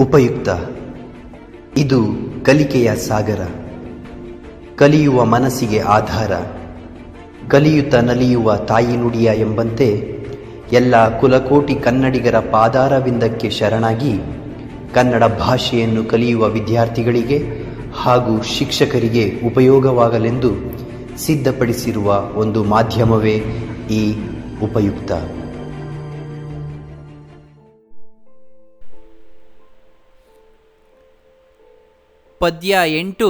ಉಪಯುಕ್ತ. ಇದು ಕಲಿಕೆಯ ಸಾಗರ, ಕಲಿಯುವ ಮನಸ್ಸಿಗೆ ಆಧಾರ, ಕಲಿಯುತ್ತ ನಲಿಯುವ ತಾಯಿ ನುಡಿಯ ಎಂಬಂತೆ ಎಲ್ಲ ಕುಲಕೋಟಿ ಕನ್ನಡಿಗರ ಪಾದಾರವಿಂದಕ್ಕೆ ಶರಣಾಗಿ ಕನ್ನಡ ಭಾಷೆಯನ್ನು ಕಲಿಯುವ ವಿದ್ಯಾರ್ಥಿಗಳಿಗೆ ಹಾಗೂ ಶಿಕ್ಷಕರಿಗೆ ಉಪಯೋಗವಾಗಲೆಂದು ಸಿದ್ಧಪಡಿಸಿರುವ ಒಂದು ಮಾಧ್ಯಮವೇ ಈ ಉಪಯುಕ್ತ. ಪದ್ಯ 8.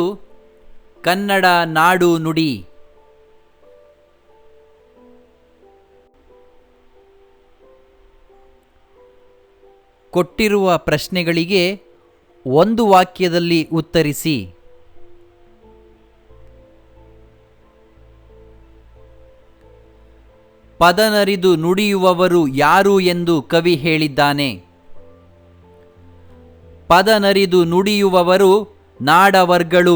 ಕನ್ನಡ ನಾಡು ನುಡಿ. ಕೊಟ್ಟಿರುವ ಪ್ರಶ್ನೆಗಳಿಗೆ ಒಂದು ವಾಕ್ಯದಲ್ಲಿ ಉತ್ತರಿಸಿ. ಪದನರಿದು ನುಡಿಯುವವರು ಯಾರು ಎಂದು ಕವಿ ಹೇಳಿದ್ದಾನೆ. ಪದನರಿದು ನುಡಿಯುವವರು ನಾಡವರ್ಗಳು,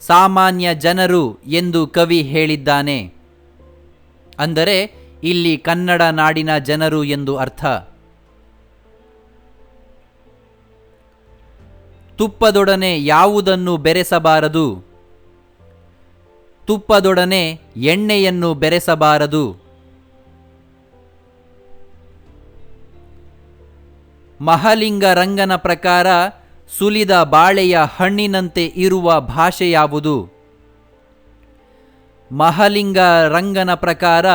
ಸಾಮಾನ್ಯ ಜನರು ಎಂದು ಕವಿ ಹೇಳಿದ್ದಾನೆ. ಅಂದರೆ ಇಲ್ಲಿ ಕನ್ನಡ ನಾಡಿನ ಜನರು ಎಂದು ಅರ್ಥ. ತುಪ್ಪದೊಡನೆ ಯಾವುದನ್ನು ಬೆರೆಸಬಾರದು? ತುಪ್ಪದೊಡನೆ ಎಣ್ಣೆಯನ್ನು ಬೆರೆಸಬಾರದು. ಮಹಲಿಂಗ ರಂಗನ ಪ್ರಕಾರ ಸುಲಿದ ಬಾಳೆಯ ಹಣ್ಣಿನಂತೆ ಇರುವ ಭಾಷೆ ಯಾವುದು? ಮಹಲಿಂಗ ರಂಗನ ಪ್ರಕಾರ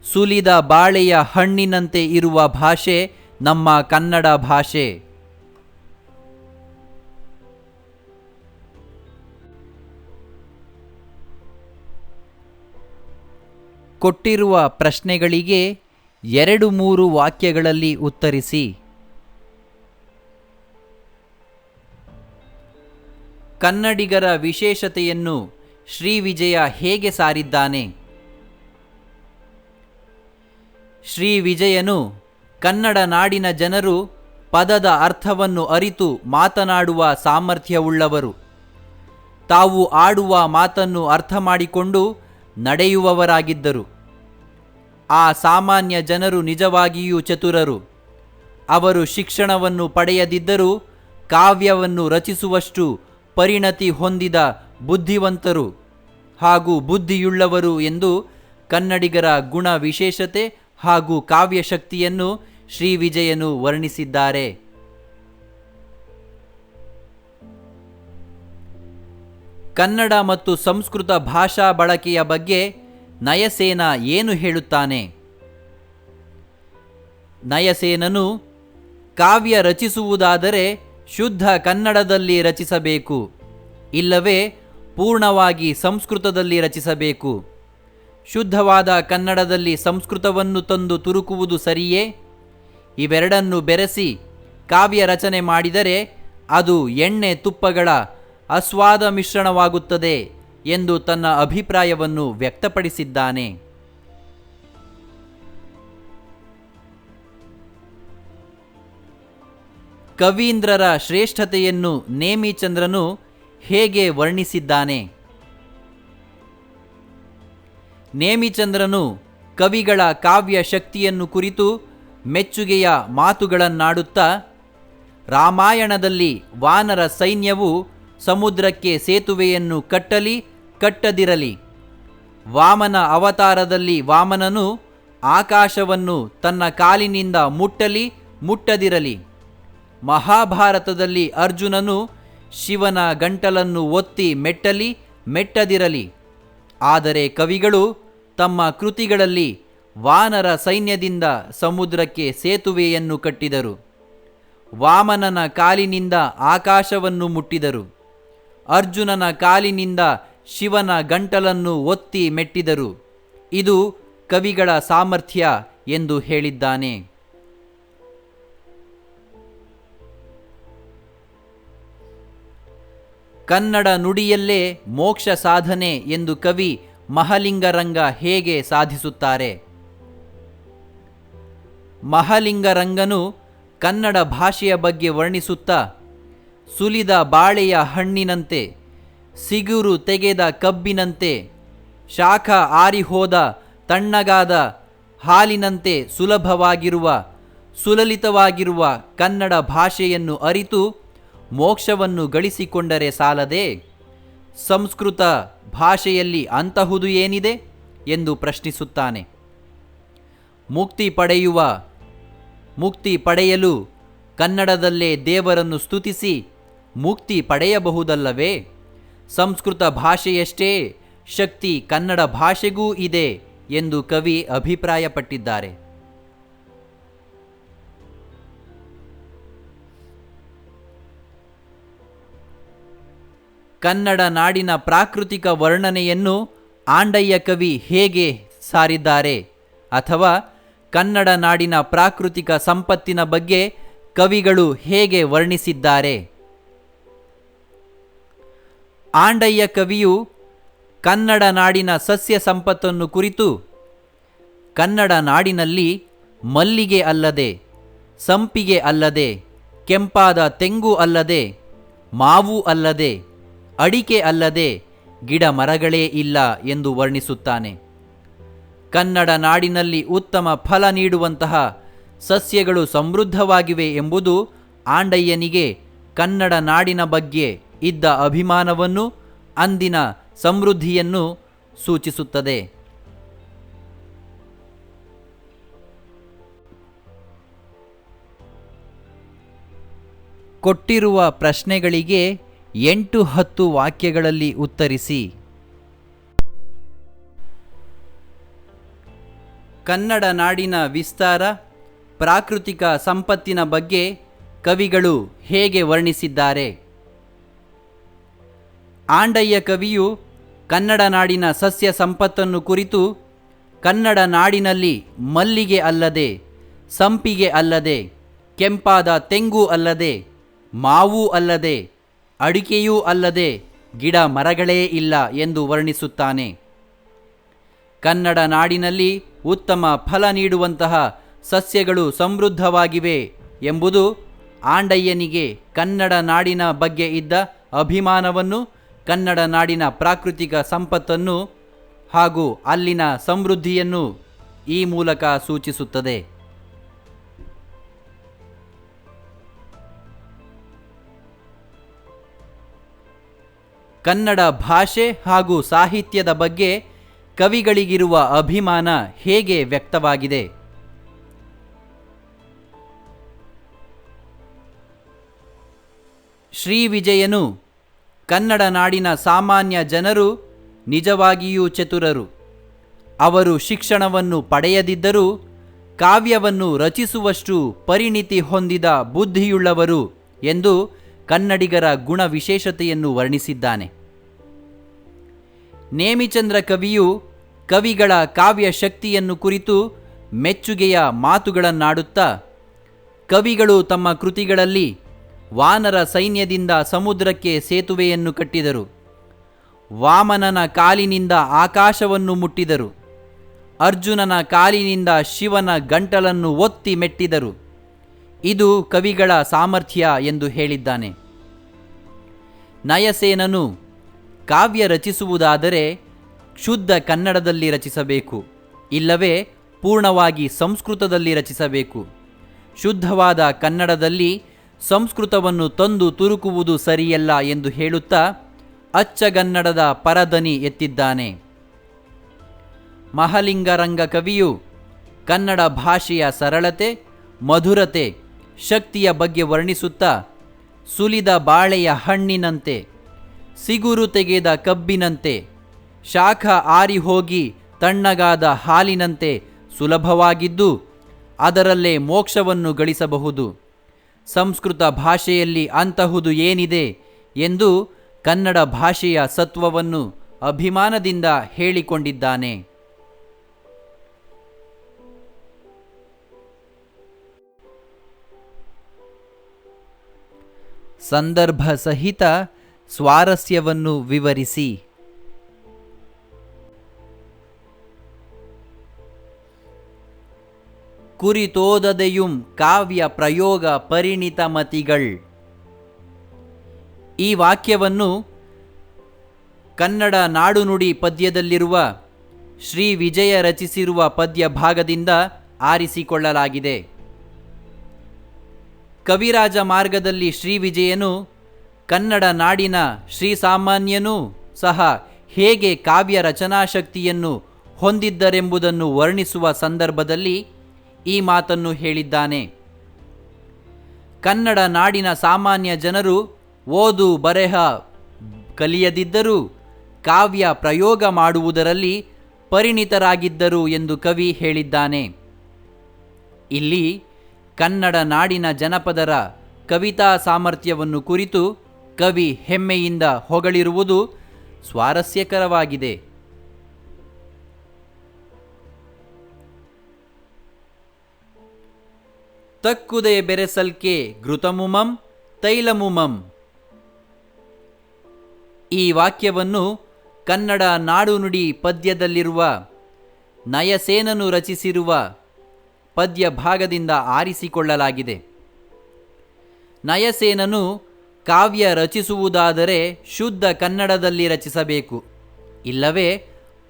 ಸುಲಿದ ಬಾಳೆಯ ಹಣ್ಣಿನಂತೆ ಇರುವ ಭಾಷೆ ನಮ್ಮ ಕನ್ನಡ ಭಾಷೆ. ಕೊಟ್ಟಿರುವ ಪ್ರಶ್ನೆಗಳಿಗೆ 2-3 ವಾಕ್ಯಗಳಲ್ಲಿ ಉತ್ತರಿಸಿ. ಕನ್ನಡಿಗರ ವಿಶೇಷತೆಯನ್ನು ಶ್ರೀ ವಿಜಯ ಹೇಗೆ ಸಾರಿದ್ದಾನೆ? ಶ್ರೀ ವಿಜಯನು ಕನ್ನಡ ನಾಡಿನ ಜನರು ಪದದ ಅರ್ಥವನ್ನು ಅರಿತು ಮಾತನಾಡುವ ಸಾಮರ್ಥ್ಯವುಳ್ಳವರು, ತಾವು ಆಡುವ ಮಾತನ್ನು ಅರ್ಥ ಮಾಡಿಕೊಂಡು ನಡೆಯುವವರಾಗಿದ್ದರು. ಆ ಸಾಮಾನ್ಯ ಜನರು ನಿಜವಾಗಿಯೂ ಚತುರರು. ಅವರು ಶಿಕ್ಷಣವನ್ನು ಪಡೆಯದಿದ್ದರೂ ಕಾವ್ಯವನ್ನು ರಚಿಸುವಷ್ಟು ಪರಿಣತಿ ಹೊಂದಿದ ಬುದ್ಧಿವಂತರು ಹಾಗೂ ಬುದ್ಧಿಯುಳ್ಳವರು ಎಂದು ಕನ್ನಡಿಗರ ಗುಣ ವಿಶೇಷತೆ ಹಾಗೂ ಕಾವ್ಯಶಕ್ತಿಯನ್ನು ಶ್ರೀ ವಿಜಯನು ವರ್ಣಿಸಿದ್ದಾರೆ. ಕನ್ನಡ ಮತ್ತು ಸಂಸ್ಕೃತ ಭಾಷಾ ಬಳಕೆಯ ಬಗ್ಗೆ ನಯಸೇನ ಏನು ಹೇಳುತ್ತಾನೆ? ನಯಸೇನನು ಕಾವ್ಯ ರಚಿಸುವುದಾದರೆ ಶುದ್ಧ ಕನ್ನಡದಲ್ಲಿ ರಚಿಸಬೇಕು, ಇಲ್ಲವೇ ಪೂರ್ಣವಾಗಿ ಸಂಸ್ಕೃತದಲ್ಲಿ ರಚಿಸಬೇಕು. ಶುದ್ಧವಾದ ಕನ್ನಡದಲ್ಲಿ ಸಂಸ್ಕೃತವನ್ನು ತಂದು ತುರುಕುವುದು ಸರಿಯೇ? ಇವೆರಡನ್ನು ಬೆರೆಸಿ ಕಾವ್ಯ ರಚನೆ ಮಾಡಿದರೆ ಅದು ಎಣ್ಣೆ ತುಪ್ಪಗಳ ಆಸ್ವಾದ ಮಿಶ್ರಣವಾಗುತ್ತದೆ ಎಂದು ತನ್ನ ಅಭಿಪ್ರಾಯವನ್ನು ವ್ಯಕ್ತಪಡಿಸಿದ್ದಾನೆ. ಕವೀಂದ್ರರ ಶ್ರೇಷ್ಠತೆಯನ್ನು ನೇಮಿಚಂದ್ರನು ಹೇಗೆ ವರ್ಣಿಸಿದ್ದಾನೆ? ನೇಮಿಚಂದ್ರನು ಕವಿಗಳ ಕಾವ್ಯ ಶಕ್ತಿಯನ್ನು ಕುರಿತು ಮೆಚ್ಚುಗೆಯ ಮಾತುಗಳನ್ನಾಡುತ್ತಾ, ರಾಮಾಯಣದಲ್ಲಿ ವಾನರ ಸೈನ್ಯವು ಸಮುದ್ರಕ್ಕೆ ಸೇತುವೆಯನ್ನು ಕಟ್ಟಲಿ ಕಟ್ಟದಿರಲಿ, ವಾಮನ ಅವತಾರದಲ್ಲಿ ವಾಮನನು ಆಕಾಶವನ್ನು ತನ್ನ ಕಾಲಿನಿಂದ ಮುಟ್ಟಲಿ ಮುಟ್ಟದಿರಲಿ, ಮಹಾಭಾರತದಲ್ಲಿ ಅರ್ಜುನನು ಶಿವನ ಗಂಟಲನ್ನು ಒತ್ತಿ ಮೆಟ್ಟಲಿ ಮೆಟ್ಟದಿರಲಿ. ಆದರೆ ಕವಿಗಳು ತಮ್ಮ ಕೃತಿಗಳಲ್ಲಿ ವಾನರ ಸೈನ್ಯದಿಂದ ಸಮುದ್ರಕ್ಕೆ ಸೇತುವೆಯನ್ನು ಕಟ್ಟಿದರು, ವಾಮನನ ಕಾಲಿನಿಂದ ಆಕಾಶವನ್ನು ಮುಟ್ಟಿದರು, ಅರ್ಜುನನ ಕಾಲಿನಿಂದ ಶಿವನ ಗಂಟಲನ್ನು ಒತ್ತಿ ಮೆಟ್ಟಿದರು. ಇದು ಕವಿಗಳ ಸಾಮರ್ಥ್ಯ ಎಂದು ಹೇಳಿದ್ದಾನೆ. ಕನ್ನಡ ನುಡಿಯಲ್ಲೇ ಮೋಕ್ಷ ಸಾಧನೆ ಎಂದು ಕವಿ ಮಹಲಿಂಗರಂಗ ಹೇಗೆ ಸಾಧಿಸುತ್ತಾರೆ? ಮಹಲಿಂಗರಂಗನು ಕನ್ನಡ ಭಾಷೆಯ ಬಗ್ಗೆ ವರ್ಣಿಸುತ್ತಾ, ಸುಲಿದ ಬಾಳೆಯ ಹಣ್ಣಿನಂತೆ, ಸಿಗುರು ತೆಗೆದ ಕಬ್ಬಿನಂತೆ, ಶಾಖ ಆರಿಹೋದ ತಣ್ಣಗಾದ ಹಾಲಿನಂತೆ ಸುಲಭವಾಗಿರುವ ಸುಲಲಿತವಾಗಿರುವ ಕನ್ನಡ ಭಾಷೆಯನ್ನು ಅರಿತು ಮೋಕ್ಷವನ್ನು ಗಳಿಸಿಕೊಂಡರೆ ಸಾಲದೆ ಸಂಸ್ಕೃತ ಭಾಷೆಯಲ್ಲಿ ಅಂತಹುದು ಏನಿದೆ ಎಂದು ಪ್ರಶ್ನಿಸುತ್ತಾನೆ. ಮುಕ್ತಿ ಪಡೆಯಲು ಕನ್ನಡದಲ್ಲೇ ದೇವರನ್ನು ಸ್ತುತಿಸಿ ಮುಕ್ತಿ ಪಡೆಯಬಹುದಲ್ಲವೇ? ಸಂಸ್ಕೃತ ಭಾಷೆಯಷ್ಟೇ ಶಕ್ತಿ ಕನ್ನಡ ಭಾಷೆಗೂ ಇದೆ ಎಂದು ಕವಿ ಅಭಿಪ್ರಾಯಪಟ್ಟಿದ್ದಾರೆ. ಕನ್ನಡ ನಾಡಿನ ಪ್ರಾಕೃತಿಕ ವರ್ಣನೆಯನ್ನು ಆಂಡಯ್ಯ ಕವಿ ಹೇಗೆ ಸಾರಿದ್ದಾರೆ, ಅಥವಾ ಕನ್ನಡ ನಾಡಿನ ಪ್ರಾಕೃತಿಕ ಸಂಪತ್ತಿನ ಬಗ್ಗೆ ಕವಿಗಳು ಹೇಗೆ ವರ್ಣಿಸಿದ್ದಾರೆ? ಆಂಡಯ್ಯ ಕವಿಯು ಕನ್ನಡ ನಾಡಿನ ಸಸ್ಯ ಸಂಪತ್ತನ್ನು ಕುರಿತು, ಕನ್ನಡ ನಾಡಿನಲ್ಲಿ ಮಲ್ಲಿಗೆ ಅಲ್ಲದೆ, ಸಂಪಿಗೆ ಅಲ್ಲದೆ, ಕೆಂಪಾದ ತೆಂಗು ಅಲ್ಲದೆ, ಮಾವು ಅಲ್ಲದೆ, ಅಡಿಕೆ ಅಲ್ಲದೆ ಗಿಡ ಮರಗಳೇ ಇಲ್ಲ ಎಂದು ವರ್ಣಿಸುತ್ತಾನೆ. ಕನ್ನಡ ನಾಡಿನಲ್ಲಿ ಉತ್ತಮ ಫಲ ನೀಡುವಂತಹ ಸಸ್ಯಗಳು ಸಮೃದ್ಧವಾಗಿವೆ ಎಂಬುದು ಆಂಡಯ್ಯನಿಗೆ ಕನ್ನಡ ನಾಡಿನ ಬಗ್ಗೆ ಇದ್ದ ಅಭಿಮಾನವನ್ನು, ಅಂದಿನ ಸಮೃದ್ಧಿಯನ್ನು ಸೂಚಿಸುತ್ತದೆ. ಕೊಟ್ಟಿರುವ ಪ್ರಶ್ನೆಗಳಿಗೆ 8-10 ವಾಕ್ಯಗಳಲ್ಲಿ ಉತ್ತರಿಸಿ. ಕನ್ನಡ ನಾಡಿನ ವಿಸ್ತಾರ, ಪ್ರಾಕೃತಿಕ ಸಂಪತ್ತಿನ ಬಗ್ಗೆ ಕವಿಗಳು ಹೇಗೆ ವರ್ಣಿಸಿದ್ದಾರೆ? ಆಂಡಯ್ಯ ಕವಿಯು ಕನ್ನಡ ನಾಡಿನ ಸಸ್ಯ ಸಂಪತ್ತನ್ನು ಕುರಿತು, ಕನ್ನಡ ನಾಡಿನಲ್ಲಿ ಮಲ್ಲಿಗೆ ಅಲ್ಲದೆ, ಸಂಪಿಗೆ ಅಲ್ಲದೆ, ಕೆಂಪಾದ ತೆಂಗು ಅಲ್ಲದೆ, ಮಾವು ಅಲ್ಲದೆ, ಅಡಿಕೆಯೂ ಅಲ್ಲದೆ ಗಿಡ ಮರಗಳೇ ಇಲ್ಲ ಎಂದು ವರ್ಣಿಸುತ್ತಾನೆ. ಕನ್ನಡ ನಾಡಿನಲ್ಲಿ ಉತ್ತಮ ಫಲ ನೀಡುವಂತಹ ಸಸ್ಯಗಳು ಸಮೃದ್ಧವಾಗಿವೆ ಎಂಬುದು ಆಂಡಯ್ಯನಿಗೆ ಕನ್ನಡ ನಾಡಿನ ಬಗ್ಗೆ ಇದ್ದ ಅಭಿಮಾನವನ್ನು, ಕನ್ನಡ ನಾಡಿನ ಪ್ರಾಕೃತಿಕ ಸಂಪತ್ತನ್ನು ಹಾಗೂ ಅಲ್ಲಿನ ಸಮೃದ್ಧಿಯನ್ನು ಈ ಮೂಲಕ ಸೂಚಿಸುತ್ತದೆ. ಕನ್ನಡ ಭಾಷೆ ಹಾಗೂ ಸಾಹಿತ್ಯದ ಬಗ್ಗೆ ಕವಿಗಳಿಗಿರುವ ಅಭಿಮಾನ ಹೇಗೆ ವ್ಯಕ್ತವಾಗಿದೆ? ಶ್ರೀ ವಿಜಯನು, ಕನ್ನಡ ನಾಡಿನ ಸಾಮಾನ್ಯ ಜನರು ನಿಜವಾಗಿಯೂ ಚತುರರು. ಅವರು ಶಿಕ್ಷಣವನ್ನು ಪಡೆಯದಿದ್ದರೂ ಕಾವ್ಯವನ್ನು ರಚಿಸುವಷ್ಟು ಪರಿಣಿತಿ ಹೊಂದಿದ ಬುದ್ಧಿಯುಳ್ಳವರು ಎಂದು ಕನ್ನಡಿಗರ ಗುಣ ವಿಶೇಷತೆಯನ್ನು ವರ್ಣಿಸಿದ್ದಾನೆ. ನೇಮಿಚಂದ್ರ ಕವಿಯು ಕವಿಗಳ ಕಾವ್ಯ ಶಕ್ತಿಯನ್ನು ಕುರಿತು ಮೆಚ್ಚುಗೆಯ ಮಾತುಗಳನ್ನಾಡುತ್ತಾ, ಕವಿಗಳು ತಮ್ಮ ಕೃತಿಗಳಲ್ಲಿ ವಾನರ ಸೈನ್ಯದಿಂದ ಸಮುದ್ರಕ್ಕೆ ಸೇತುವೆಯನ್ನು ಕಟ್ಟಿದರು, ವಾಮನನ ಕಾಲಿನಿಂದ ಆಕಾಶವನ್ನು ಮುಟ್ಟಿದರು, ಅರ್ಜುನನ ಕಾಲಿನಿಂದ ಶಿವನ ಗಂಟಲನ್ನು ಒತ್ತಿ ಮೆಟ್ಟಿದರು. ಇದು ಕವಿಗಳ ಸಾಮರ್ಥ್ಯ ಎಂದು ಹೇಳಿದ್ದಾನೆ. ನಯಸೇನನು, ಕಾವ್ಯ ರಚಿಸುವುದಾದರೆ ಶುದ್ಧ ಕನ್ನಡದಲ್ಲಿ ರಚಿಸಬೇಕು, ಇಲ್ಲವೇ ಪೂರ್ಣವಾಗಿ ಸಂಸ್ಕೃತದಲ್ಲಿ ರಚಿಸಬೇಕು. ಶುದ್ಧವಾದ ಕನ್ನಡದಲ್ಲಿ ಸಂಸ್ಕೃತವನ್ನು ತಂದು ತುರುಕುವುದು ಸರಿಯಲ್ಲ ಎಂದು ಹೇಳುತ್ತಾ ಅಚ್ಚಗನ್ನಡದ ಪರದನಿ ಎತ್ತಿದ್ದಾನೆ. ಮಹಲಿಂಗರಂಗ ಕವಿಯು ಕನ್ನಡ ಭಾಷೆಯ ಸರಳತೆ, ಮಧುರತೆ, ಶಕ್ತಿಯ ಬಗ್ಗೆ ವರ್ಣಿಸುತ್ತಾ, ಸುಲಿದ ಬಾಳೆಯ ಹಣ್ಣಿನಂತೆ, ಸಿಗುರು ತೆಗೆದ ಕಬ್ಬಿನಂತೆ, ಶಾಖ ಆರಿ ಹೋಗಿ ತಣ್ಣಗಾದ ಹಾಲಿನಂತೆ ಸುಲಭವಾಗಿದ್ದು ಅದರಲ್ಲೇ ಮೋಕ್ಷವನ್ನು ಗಳಿಸಬಹುದು. ಸಂಸ್ಕೃತ ಭಾಷೆಯಲ್ಲಿ ಅಂತಹುದು ಏನಿದೆ ಎಂದು ಕನ್ನಡ ಭಾಷೆಯ ಸತ್ವವನ್ನು ಅಭಿಮಾನದಿಂದ ಹೇಳಿಕೊಂಡಿದ್ದಾನೆ. ಸಂದರ್ಭ ಸಹಿತ ಸ್ವಾರಸ್ಯವನ್ನು ವಿವರಿಸಿ. ಕುರಿತೋದದೆಯುಂ ಕಾವ್ಯ ಪ್ರಯೋಗ ಪರಿಣಿತ ಮತಿಗಳ್. ಈ ವಾಕ್ಯವನ್ನು ಕನ್ನಡ ನಾಡುನುಡಿ ಪದ್ಯದಲ್ಲಿರುವ ಶ್ರೀ ವಿಜಯ ರಚಿಸಿರುವ ಪದ್ಯ ಭಾಗದಿಂದ ಆರಿಸಿಕೊಳ್ಳಲಾಗಿದೆ. ಕವಿರಾಜ ಮಾರ್ಗದಲ್ಲಿ ಶ್ರೀ ವಿಜಯನು ಕನ್ನಡ ನಾಡಿನ ಶ್ರೀಸಾಮಾನ್ಯನೂ ಸಹ ಹೇಗೆ ಕಾವ್ಯ ರಚನಾಶಕ್ತಿಯನ್ನು ಹೊಂದಿದ್ದರೆಂಬುದನ್ನು ವರ್ಣಿಸುವ ಸಂದರ್ಭದಲ್ಲಿ ಈ ಮಾತನ್ನು ಹೇಳಿದ್ದಾನೆ. ಕನ್ನಡ ನಾಡಿನ ಸಾಮಾನ್ಯ ಜನರು ಓದು ಬರೆಹ ಕಲಿಯದಿದ್ದರೂ ಕಾವ್ಯ ಪ್ರಯೋಗ ಮಾಡುವುದರಲ್ಲಿ ಪರಿಣಿತರಾಗಿದ್ದರು ಎಂದು ಕವಿ ಹೇಳಿದ್ದಾನೆ. ಇಲ್ಲಿ ಕನ್ನಡ ನಾಡಿನ ಜನಪದರ ಕವಿತಾ ಸಾಮರ್ಥ್ಯವನ್ನು ಕುರಿತು ಕವಿ ಹೆಮ್ಮೆಯಿಂದ ಹೊಗಳಿರುವುದು ಸ್ವಾರಸ್ಯಕರವಾಗಿದೆ. ತಕ್ಕುದೇ ಬೆರೆಸಲ್ಕೆ ಘೃತಮುಮಂ ತೈಲಮುಮಂ. ಈ ವಾಕ್ಯವನ್ನು ಕನ್ನಡ ನಾಡುನುಡಿ ಪದ್ಯದಲ್ಲಿರುವ ನಯಸೇನನು ರಚಿಸಿರುವ ಪದ್ಯ ಭಾಗದಿಂದ ಆರಿಸಿಕೊಳ್ಳಲಾಗಿದೆ. ನಯಸೇನನು ಕಾವ್ಯ ರಚಿಸುವುದಾದರೆ ಶುದ್ಧ ಕನ್ನಡದಲ್ಲಿ ರಚಿಸಬೇಕು, ಇಲ್ಲವೇ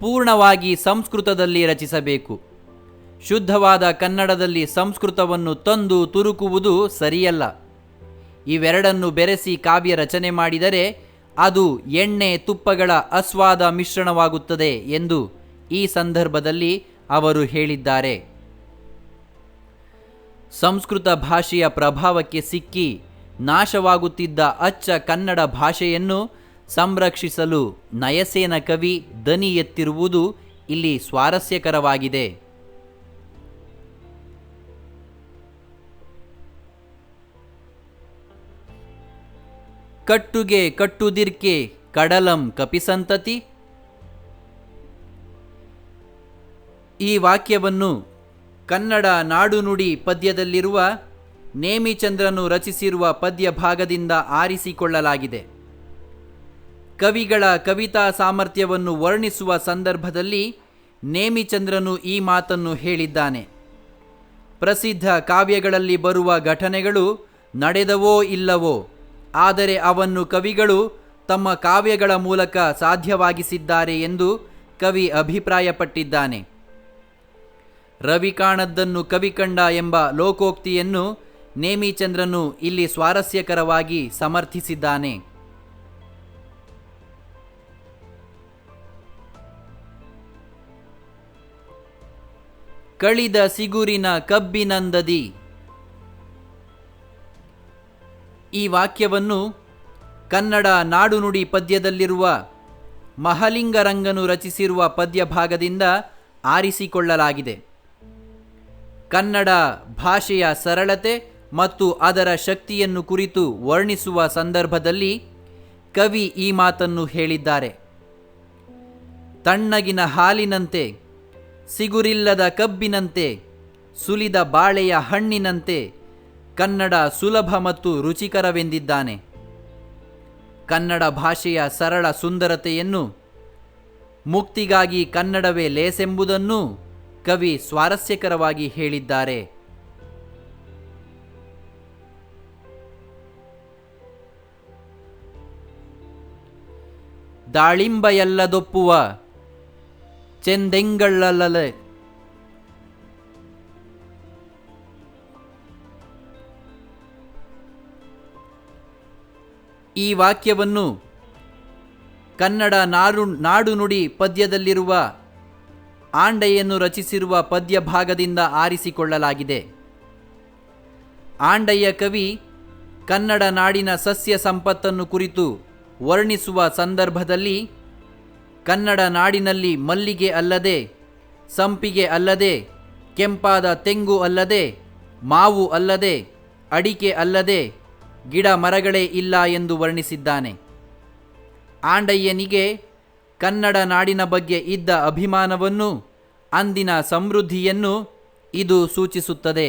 ಪೂರ್ಣವಾಗಿ ಸಂಸ್ಕೃತದಲ್ಲಿ ರಚಿಸಬೇಕು. ಶುದ್ಧವಾದ ಕನ್ನಡದಲ್ಲಿ ಸಂಸ್ಕೃತವನ್ನು ತಂದು ತುರುಕುವುದು ಸರಿಯಲ್ಲ. ಇವೆರಡನ್ನು ಬೆರೆಸಿ ಕಾವ್ಯ ರಚನೆ ಮಾಡಿದರೆ ಅದು ಎಣ್ಣೆ ತುಪ್ಪಗಳ ಅಸ್ವಾದ ಮಿಶ್ರಣವಾಗುತ್ತದೆ ಎಂದು ಈ ಸಂದರ್ಭದಲ್ಲಿ ಅವರು ಹೇಳಿದ್ದಾರೆ. ಸಂಸ್ಕೃತ ಭಾಷೆಯ ಪ್ರಭಾವಕ್ಕೆ ಸಿಕ್ಕಿ ನಾಶವಾಗುತ್ತಿದ್ದ ಅಚ್ಚ ಕನ್ನಡ ಭಾಷೆಯನ್ನು ಸಂರಕ್ಷಿಸಲು ನಯಸೇನ ಕವಿ ದನಿ ಎತ್ತಿರುವುದು ಇಲ್ಲಿ ಸ್ವಾರಸ್ಯಕರವಾಗಿದೆ. ಕಟ್ಟುಗೆ ಕಟ್ಟುದಿರ್ಕೆ ಕಡಲಂ ಕಪಿಸಂತತಿ. ಈ ವಾಕ್ಯವನ್ನು ಕನ್ನಡ ನಾಡುನುಡಿ ಪದ್ಯದಲ್ಲಿರುವ ನೇಮಿಚಂದ್ರನು ರಚಿಸಿರುವ ಪದ್ಯ ಭಾಗದಿಂದ ಆರಿಸಿಕೊಳ್ಳಲಾಗಿದೆ. ಕವಿಗಳ ಕವಿತಾ ಸಾಮರ್ಥ್ಯವನ್ನು ವರ್ಣಿಸುವ ಸಂದರ್ಭದಲ್ಲಿ ನೇಮಿಚಂದ್ರನು ಈ ಮಾತನ್ನು ಹೇಳಿದ್ದಾನೆ. ಪ್ರಸಿದ್ಧ ಕಾವ್ಯಗಳಲ್ಲಿ ಬರುವ ಘಟನೆಗಳು ನಡೆದವೋ ಇಲ್ಲವೋ, ಆದರೆ ಅವನ್ನು ಕವಿಗಳು ತಮ್ಮ ಕಾವ್ಯಗಳ ಮೂಲಕ ಸಾಧ್ಯವಾಗಿಸಿದ್ದಾರೆ ಎಂದು ಕವಿ ಅಭಿಪ್ರಾಯಪಟ್ಟಿದ್ದಾನೆ. ರವಿ ಕಾಣದ್ದನ್ನು ಕವಿ ಕಂಡ ಎಂಬ ಲೋಕೋಕ್ತಿಯನ್ನು ನೇಮಿಚಂದ್ರನು ಇಲ್ಲಿ ಸ್ವಾರಸ್ಯಕರವಾಗಿ ಸಮರ್ಥಿಸಿದ್ದಾನೆ. ಕಳಿದ ಸಿಗುರಿನ ಕಬ್ಬಿನಂದದಿ. ಈ ವಾಕ್ಯವನ್ನು ಕನ್ನಡ ನಾಡುನುಡಿ ಪದ್ಯದಲ್ಲಿರುವ ಮಹಲಿಂಗರಂಗನು ರಚಿಸಿರುವ ಪದ್ಯ ಭಾಗದಿಂದ ಆರಿಸಿಕೊಳ್ಳಲಾಗಿದೆ. ಕನ್ನಡ ಭಾಷೆಯ ಸರಳತೆ ಮತ್ತು ಅದರ ಶಕ್ತಿಯನ್ನು ಕುರಿತು ವರ್ಣಿಸುವ ಸಂದರ್ಭದಲ್ಲಿ ಕವಿ ಈ ಮಾತನ್ನು ಹೇಳಿದ್ದಾರೆ. ತಣ್ಣಗಿನ ಹಾಲಿನಂತೆ, ಸಿಗುರಿಲ್ಲದ ಕಬ್ಬಿನಂತೆ, ಸುಲಿದ ಬಾಳೆಯ ಹಣ್ಣಿನಂತೆ ಕನ್ನಡ ಸುಲಭ ಮತ್ತು ರುಚಿಕರವೆಂದಿದ್ದಾನೆ. ಕನ್ನಡ ಭಾಷೆಯ ಸರಳ ಸುಂದರತೆಯನ್ನು, ಮುಕ್ತಿಗಾಗಿ ಕನ್ನಡವೇ ಲೇಸೆಂಬುದನ್ನು ಕವಿ ಸ್ವಾರಸ್ಯಕರವಾಗಿ ಹೇಳಿದ್ದಾರೆ. ದಾಳಿಂಬೆಯಲ್ಲದೊಪ್ಪುವ ಚೆಂದೆಂಗಳ್ಳಲೆ. ಈ ವಾಕ್ಯವನ್ನು ಕನ್ನಡ ನಾಡುನುಡಿ ಪದ್ಯದಲ್ಲಿರುವ ಆಂಡೆಯನ್ನು ರಚಿಸಿರುವ ಪದ್ಯ ಭಾಗದಿಂದ ಆರಿಸಿಕೊಳ್ಳಲಾಗಿದೆ. ಆಂಡೆಯ ಕವಿ ಕನ್ನಡ ನಾಡಿನ ಸಸ್ಯ ಸಂಪತ್ತನ್ನು ಕುರಿತು ವರ್ಣಿಸುವ ಸಂದರ್ಭದಲ್ಲಿ ಕನ್ನಡ ನಾಡಿನಲ್ಲಿ ಮಲ್ಲಿಗೆ ಅಲ್ಲದೆ, ಸಂಪಿಗೆ ಅಲ್ಲದೆ, ಕೆಂಪಾದ ತೆಂಗು ಅಲ್ಲದೆ, ಮಾವು ಅಲ್ಲದೆ, ಅಡಿಕೆ ಅಲ್ಲದೆ ಗಿಡ ಮರಗಳೇ ಇಲ್ಲ ಎಂದು ವರ್ಣಿಸಿದ್ದಾನೆ. ಆಂಡಯ್ಯನಿಗೆ ಕನ್ನಡ ನಾಡಿನ ಬಗ್ಗೆ ಇದ್ದ ಅಭಿಮಾನವನ್ನು, ಅಂದಿನ ಸಮೃದ್ಧಿಯನ್ನು ಇದು ಸೂಚಿಸುತ್ತದೆ.